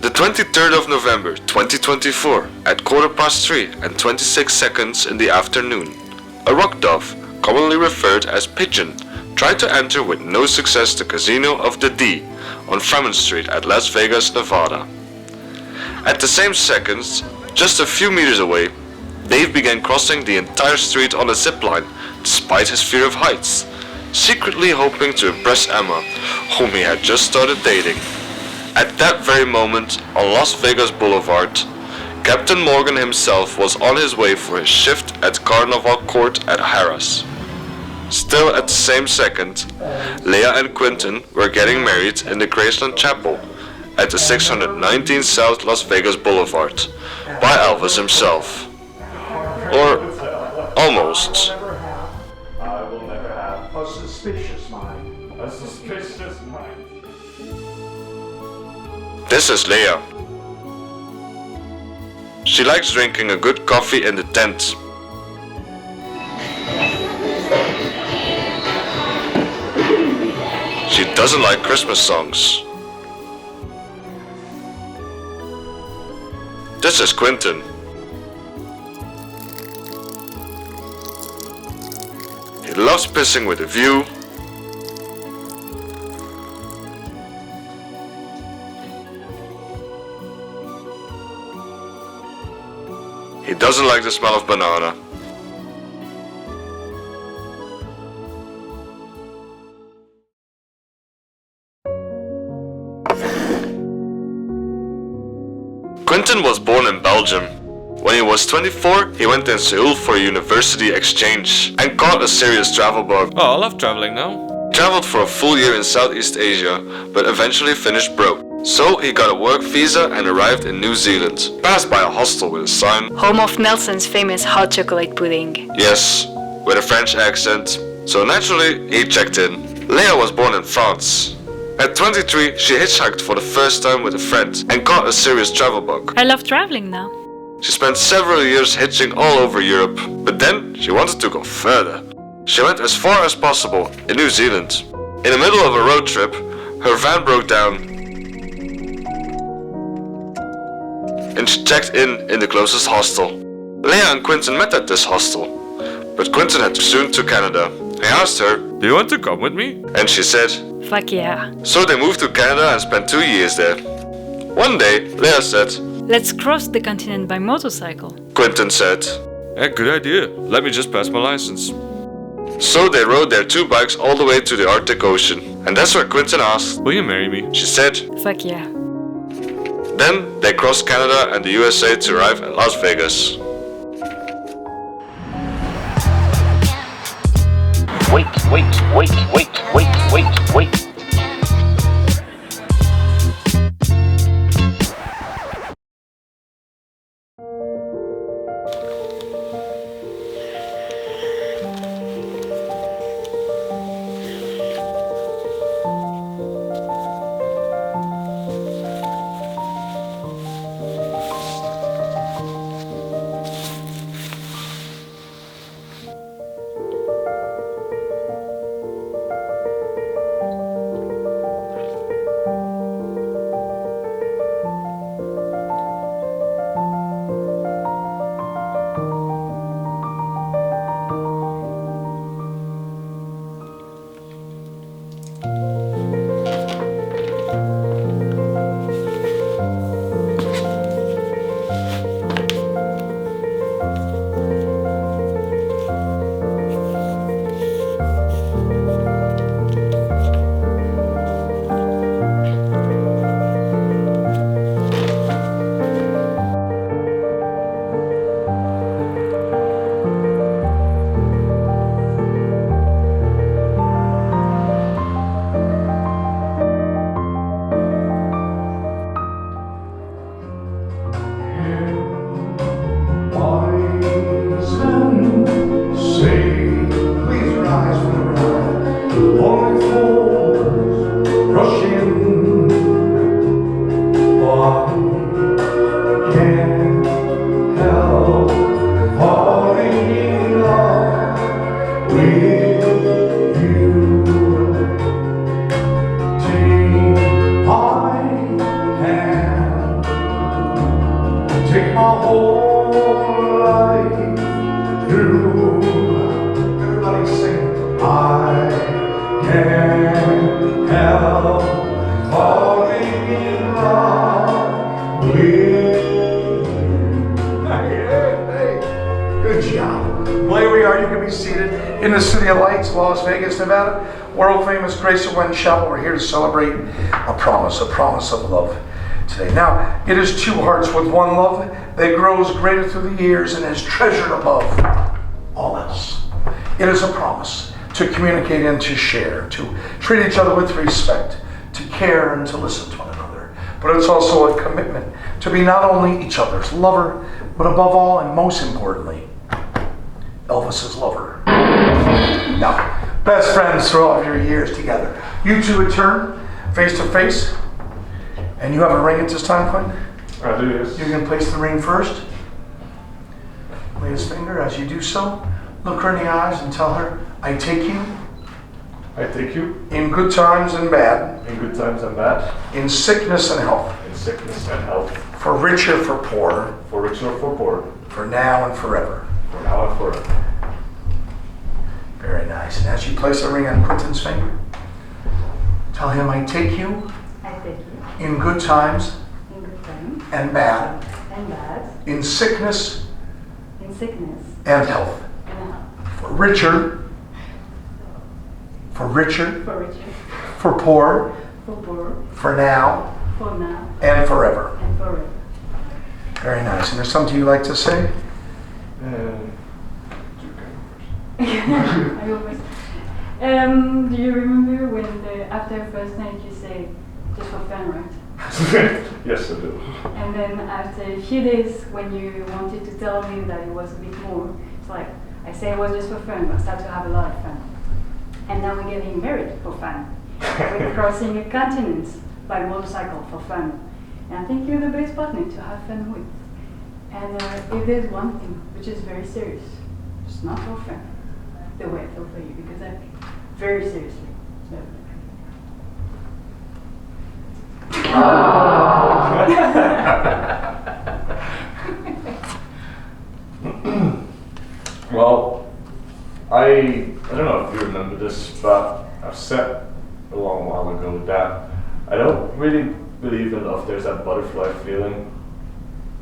The 23rd of November 2024 at 3:15 and 26 seconds in the afternoon, a rock dove, commonly referred as pigeon, tried to enter with no success the Casino of the D on Fremont Street at Las Vegas, Nevada. At the same seconds, just a few meters away, Dave began crossing the entire street on a zip line despite his fear of heights, secretly hoping to impress Emma, whom he had just started dating. At that very moment, on Las Vegas Boulevard, Captain Morgan himself was on his way for his shift at Carnival Court at Harrah's. Still at the same second, Leah and Quentin were getting married in the Graceland Chapel at the 619 South Las Vegas Boulevard by Elvis himself. Or almost. I will never have a suspicious mind. A suspicious mind. This is Leah. She likes drinking a good coffee in the tent. She doesn't like Christmas songs. This is Quentin. He loves pissing with a view. He doesn't like the smell of banana. Quentin was born in Belgium. When he was 24, he went in Seoul for a university exchange and caught a serious travel bug. Oh, I love traveling now. Traveled for a full year in Southeast Asia, but eventually finished broke. So he got a work visa and arrived in New Zealand. Passed by a hostel with a sign, Home of Nelson's famous hot chocolate pudding. yes, with a French accent. So naturally, he checked in. Leah was born in France. At 23, she hitchhiked for the first time with a friend and caught a serious travel bug. I love traveling now. She spent several years hitching all over Europe, but then she wanted to go further. She went as far as possible in New Zealand. In the middle of a road trip, her van broke down and she checked in the closest hostel. Leah and Quentin met at this hostel, but Quentin had soon to Canada. I asked her, Do you want to come with me? and she said, Fuck yeah. so they moved to Canada and spent 2 years there. One day, Leah said, Let's cross the continent by motorcycle. Quentin said. Yeah, good idea. Let me just pass my license. So they rode their 2 bikes all the way to the Arctic Ocean. And that's where Quentin asked. Will you marry me? She said. Fuck yeah. Then they crossed Canada and the USA to arrive at Las Vegas. Wait. in the City of Lights, Las Vegas, Nevada, world famous Grace of Wen Chapel. We're here to celebrate a promise of love today. Now, it is two hearts with one love that grows greater through the years and is treasured above all else. It is a promise to communicate and to share, to treat each other with respect, to care and to listen to one another. But it's also a commitment to be not only each other's lover, but above all and most importantly, Elvis's lover. Now, best friends through all of your years together. You two return face to face, and you have a ring at this time, Quentin? I do, yes. You can place the ring first. Lay his finger as you do so. Look her in the eyes and tell her, I take you I take you in good times and bad, in good times and bad, in sickness and health, in sickness and health, for rich or for poor, for rich or for poor, for now and forever. for now and forever. Very nice. And as you place the ring on Quentin's finger, tell him, I take you I take you in good times in good times and bad, and bad, in sickness in sickness and health, and health, for richer, for richer, for poor, for poor, for now for now and forever. and forever. Very nice. And there's something you'd like to say? I always. Do you remember when after the first night you say just for fun, right? Yes, I do. And then after a few days when you wanted to tell me that it was a bit more, it's like I say it was just for fun, but I start to have a lot of fun. And now we're getting married for fun. We're crossing a continent by motorcycle for fun. And I think you're the best partner to have fun with. And if there's one thing which is very serious, it's not for fun, the way I feel for you, because I take it very seriously. So. Well, I don't know if you remember this, but I've said a long while ago that I don't really believe in love. There's that butterfly feeling,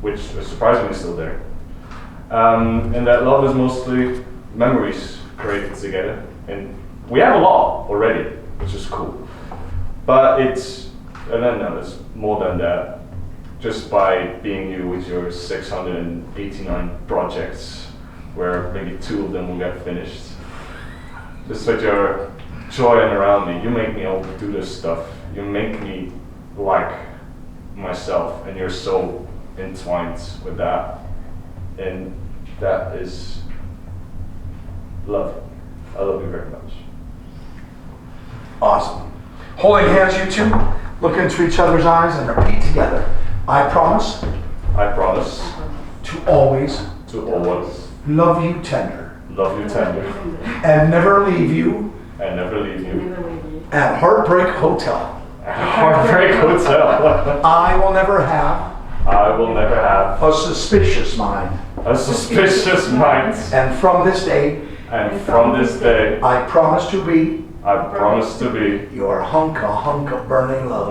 which is surprisingly still there. And that love is mostly memories created together. And we have a lot already, which is cool. But it's more than that. Just by being you with your 689 projects, where maybe 2 of them will get finished. Just with your joy around me, you make me able to do this stuff. You make me like myself, and you're so entwined with that. And that is love. I love you very much. Awesome. Holding hands, you two, look into each other's eyes and repeat together. I promise I promise to always to always love you tender love you tender and never leave you and never leave you Never leave you. at Heartbreak Hotel. at Heartbreak Hotel. I will never have I will never have a suspicious mind. a suspicious mind. And from this day, And from this day, I promise to be I promise to be your hunk of burning love.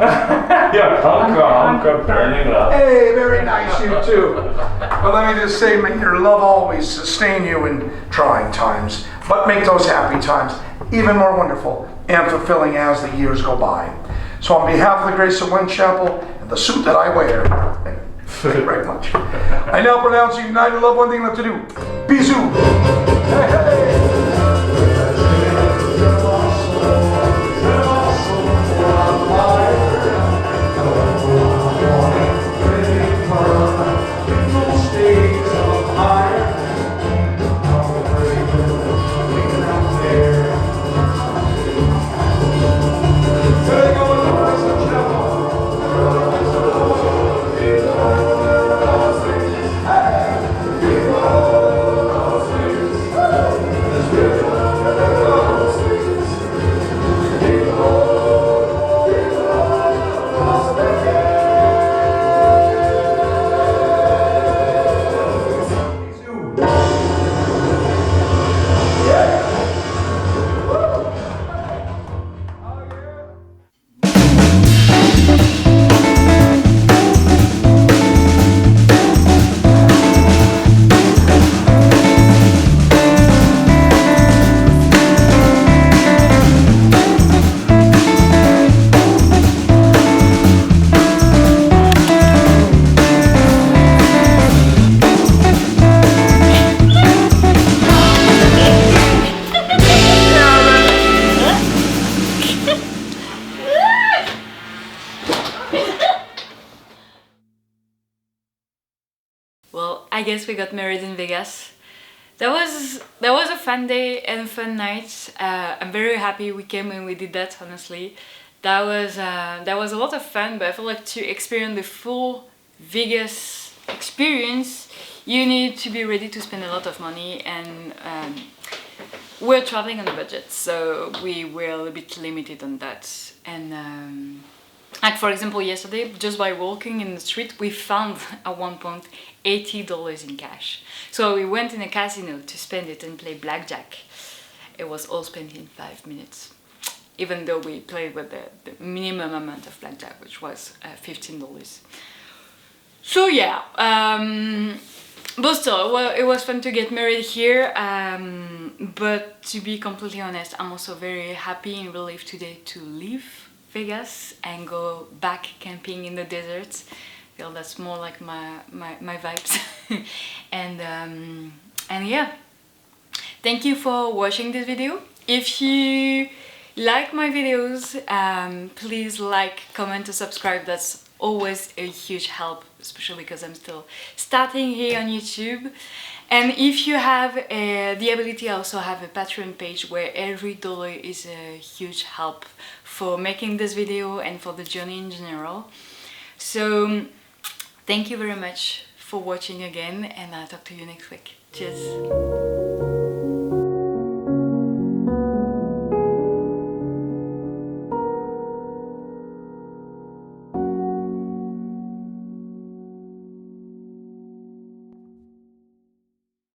your hunk of burning love. Hey, very nice, you too. But let me just say, may your love always sustain you in trying times, but make those happy times even more wonderful and fulfilling as the years go by. So on behalf of the Grace of Wen Chapel and the suit that I wear, thank you very much. I now pronounce you united love, one thing left to do. Bisous. Hey, hey. I guess we got married in Vegas. That was a fun day and fun night. I'm very happy we came and we did that, honestly. That was a lot of fun, but I feel like to experience the full Vegas experience, you need to be ready to spend a lot of money, and we're traveling on a budget, so we were a little bit limited on that. And like for example, yesterday, just by walking in the street, we found at one point $80 in cash. So we went in a casino to spend it and play blackjack. It was all spent in 5 minutes, even though we played with the minimum amount of blackjack, which was $15. So yeah, but still, well, it was fun to get married here. But to be completely honest, I'm also very happy and relieved today to leave Vegas and go back camping in the desert. I feel that's more like my vibes. And yeah, thank you for watching this video. If you like my videos, please like, comment, and subscribe. That's always a huge help, especially because I'm still starting here on YouTube. And if you have the ability, I also have a Patreon page where every dollar is a huge help for making this video and for the journey in general. So thank you very much for watching again, and I'll talk to you next week. Cheers!